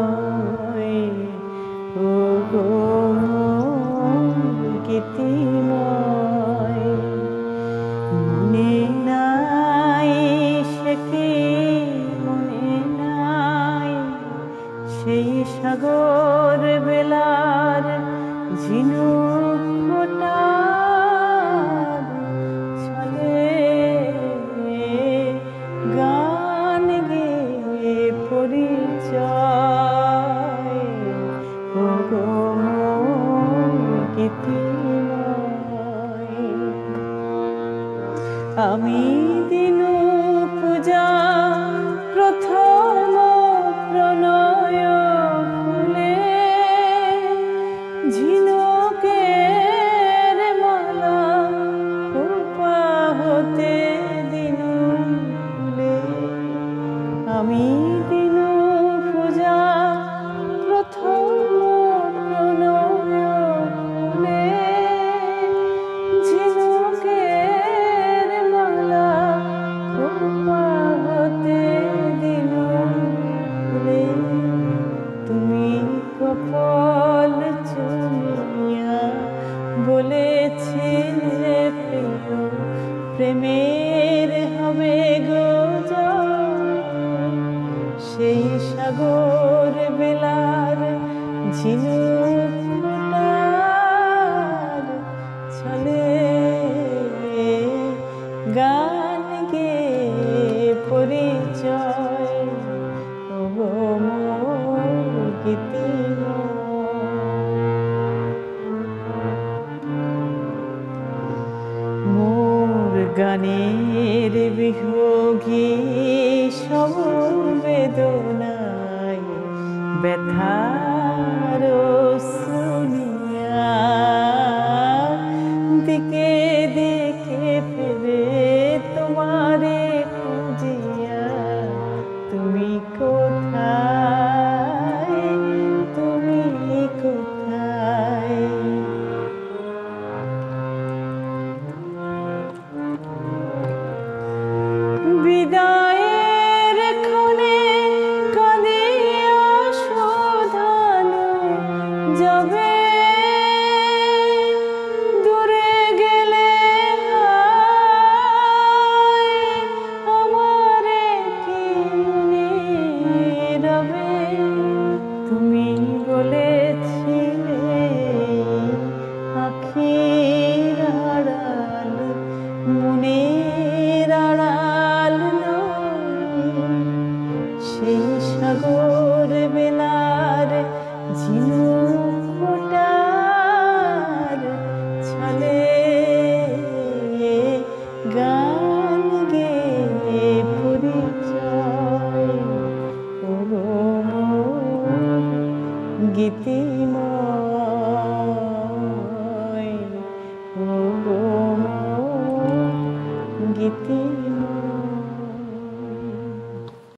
গীতিময় গীতিময় মনে নাই সে কি মনে নাই সেই সাগর বেলার ঝিনুক ফোঁটার ছলে গান গেয়ে পরিচয় গীতিময় আমি দিনু পূজা প্রথম প্রণয় ফুলে ঝিনুকের মালা খোপা হতে দিনু ফুলে আমি দিনু পূজা প্রথম প্রণয় ফুলে ঝিনুকের মালা খোপা হতে দিনু ফুলে তুমি কপাল চুমিয়া বলেছিলে প্রিয় প্রেমের হবে গো সেই সাগর বেলার ঝিনুক ফোঁটার ছলে গান গেয়ে পরিচয় মোর গানের বিহোগী সব বেদনায় ব্যথার শুনিয়া দিকে দিকে ফেরে তোমারে খুঁজিয়া তুমি কোথায় তুমি কোথায় বিদায়ের ক্ষণে কাঁদিয়া শোধানো যাবে দূরে গেলে আমারে কি মনে রবে তুমি বলেছিলে আখির আড়াল মনের আড়াল সেই সাগর বেলার ঝিনুক